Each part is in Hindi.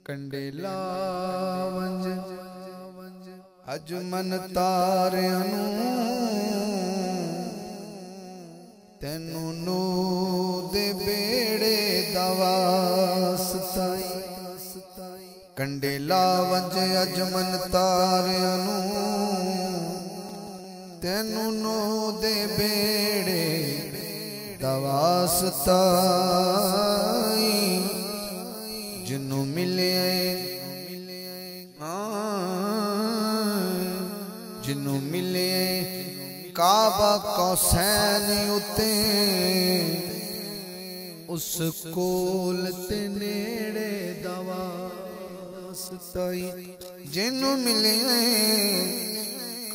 कंडेला वंज अज मन तारियां तेनू नू दे बेड़े दा वास्ताई। कंडेला वंज अज मन तारियां तेनू नू दे बेड़े दा वास्ताई। जिन्नू मिले जिन्नू मिले काबा कौसैन उते उस कोल ते नेड़े दा वास्ताई। जिन्नू मिले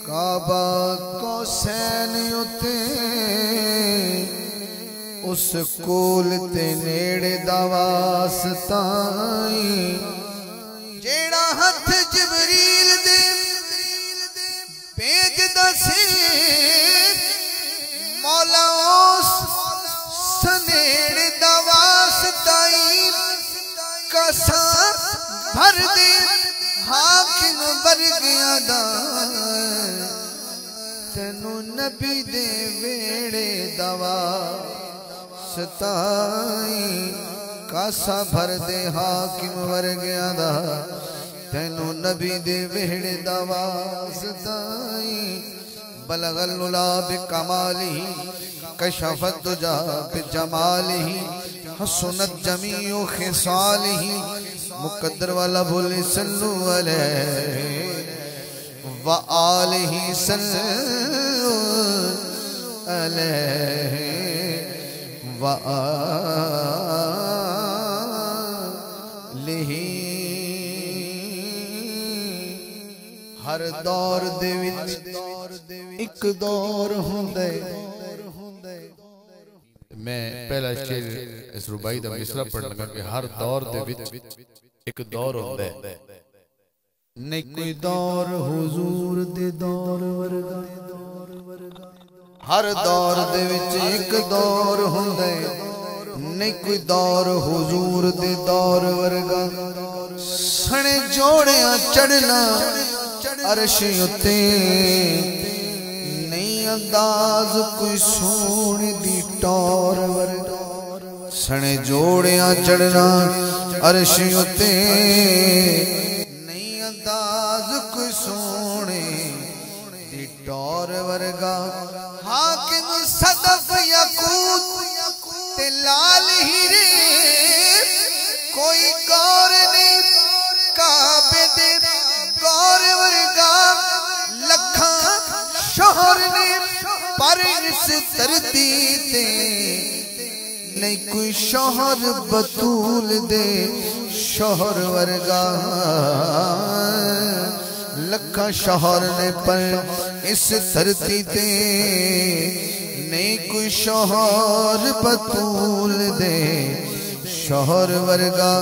काबा कौसैन उते उस कोल ते नेड़े दा वास्ताई। जेड़ा हथ जबरील दे भेजदा सी मौला उस सनेड़े दा वास्ताई। कसम भर दे हाकिम वर्गियां दा तेनू नबी दे वेड़े दा वास्ताई। कासा भर दे हाकिम वर्गियां दा तेनू नबी दे वेड़े दा वास्ताई। बलगल उला बिकमालिही कशफत दुजा बिजमालिही हसनत जमीउ खिसालिही। मुकद्दर वाला बोले सल्लु अलैहि व आलिही सल्लु अलैहि व आलिही। हर दौर दे विच एक दौर हुंदा है। मैं पहला शेर इस रुबाई दा मिसरा पढ़ लगा कि हर दौर दे विच एक दौर हुंदा है। नहीं कोई दौर हुजूर दे दौर वर्गा। हर दौर दे विच एक दौर हुंदा है। नहीं कोई दौर हुजूर दे दौर वर्गा। सने जोड़ियां चढ़ना अर्श उते नहीं अंदाज कोई सोने दी टौर वर्गा। सने जोड़ियां चढ़ना अर्श उते नहीं अंदाज कोई सोने दी टौर वर्गा। हाकिम सदफ यकूत ते लाल हीरे कोई गौर नहीं काबे दे गौर वर्गा। लखा शोहर ने पर इस धरती ते नहीं कोई शोहर बतूल दे शोहर वर्गा। लखा शोहर ने पर इस धरती ते नहीं कोई शोहर बतूल दे शोहर वर्गा।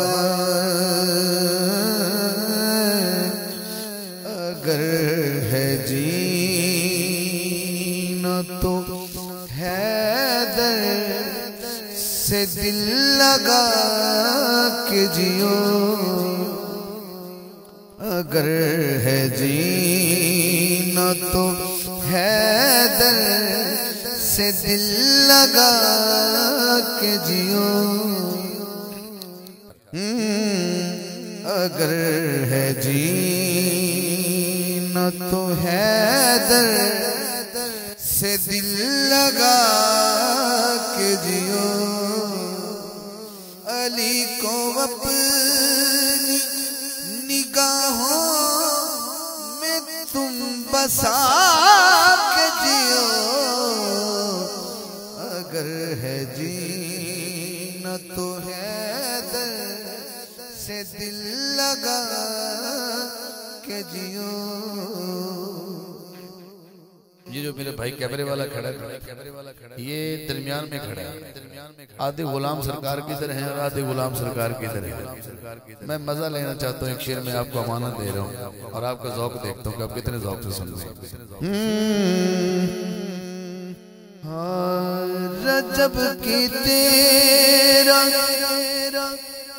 अगर है जीना तो हैदर से दिल लगा के जियो। अगर है जीना तो हैदर से दिल लगा के जियो। अगर है जीना तो हैदर से दिल लगा के जियो। अली को अपनी निगाहों में तुम बसा के जियो। अगर है जीना तो हैदर से दिल लगा के जियो। ये जो मेरे भाई कैमरे वाला खड़ा है ये दरमियान में खड़ा है। आधे गुलाम सरकार की तरह हैं और आधे गुलाम सरकार की तरह हैं। मैं मजा लेना चाहता हूँ। एक शेर में आपको अमानत दे रहा हूँ और आपका ज़ौक़ देखता हूँ कि आप कितने ज़ौक़ से सुन रहे हैं। रजब की तेरा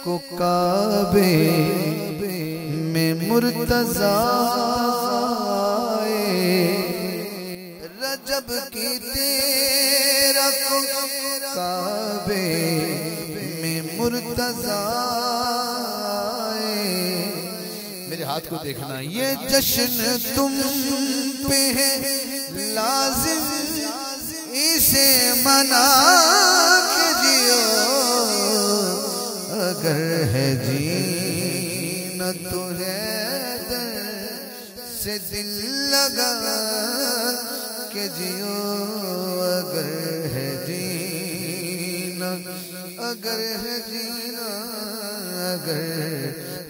को काबे में मुर्तज़ा रजब की तेरा काबे में मुर्तज़ा। मेरे हाथ को देखना, ये जश्न तुम पे है लाजिम, इसे मना के जियो। अगर है जीना तो है दर्द से दिल लगा के जियो। अगर है जीना, अगर है जीना, अगर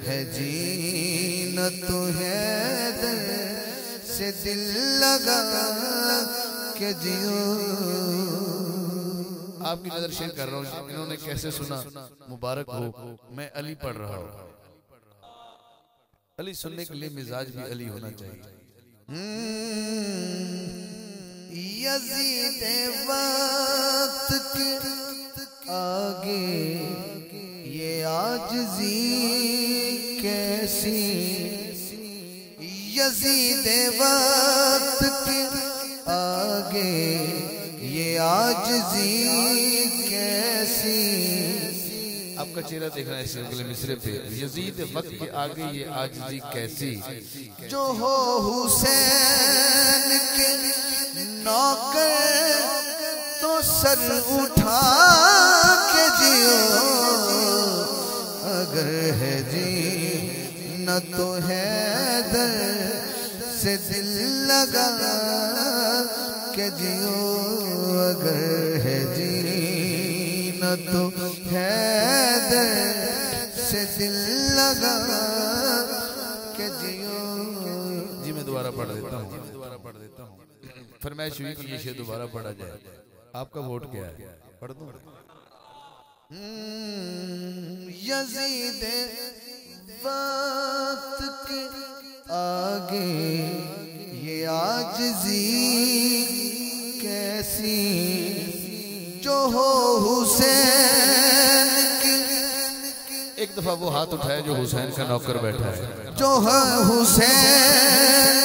है जीना तो है दर्द से दिल लगा के जियो। आपकी नजर शेयर कर रहा हूँ, इन्होंने कैसे सुना, मुबारक हो। मैं अली पढ़ रहा हूँ। अली सुनने के लिए मिजाज भी अली होना चाहिए। यज़ीद वक्त के आगे ये आजिज़ी कैसी, यज़ीद वक्त के आगे ये आजिज़ी कैसी। आपका चेहरा देखना है इस अगले मिसरे पे। यजीद वक्त के आगे ये आजिज़ी कैसी, जो हो हुसैन के नौकर तो सर उठा के जियो। अगर है जी न तो है दर्द से दिल लगा के जियो। अगर है जी न तो है दर्द से दिल लगा के जियो। जी मैं दोबारा पढ़ देता हूँ, फरमाइश हुई कि ये शेर दोबारा पढ़ा जाए। आपका वोट क्या है? पढ़ दो। यज़ीद वक्त के आगे ये आजिज़ी कैसी, जो हो हुसैन की। एक दफा वो हाथ उठाया जो हुसैन का नौकर बैठा है। जो है हुसैन,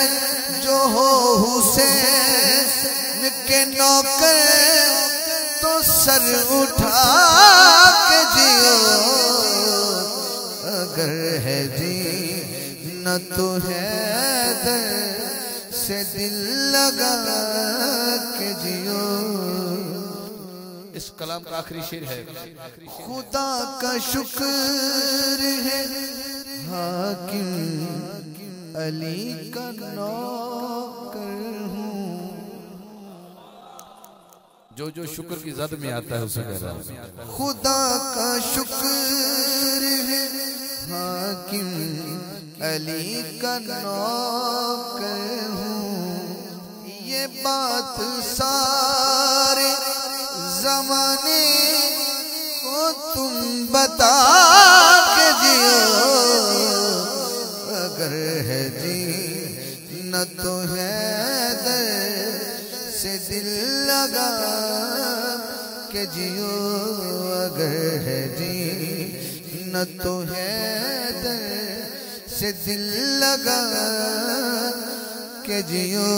जो हो हुसैन के नौकर तो सर उठा के जियो। अगर है जी न तो है दर्द से दिल लगा के जियो। इस कलाम का आखिरी शेर है। खुदा का शुक्र है हाकिम अली का नौकर हूँ। जो जो शुक्र की जद में आता है उसे कह रहा हूँ। खुदा का शुक्र है हाकिम अली का नौकर हूँ। ये बात सारे ज़माने को तुम बता के जियो। अगर है जी न तो है दर्द से दिल लगा के जियो। अगर है जी न तो है दर्द से दिल लगा के जियो।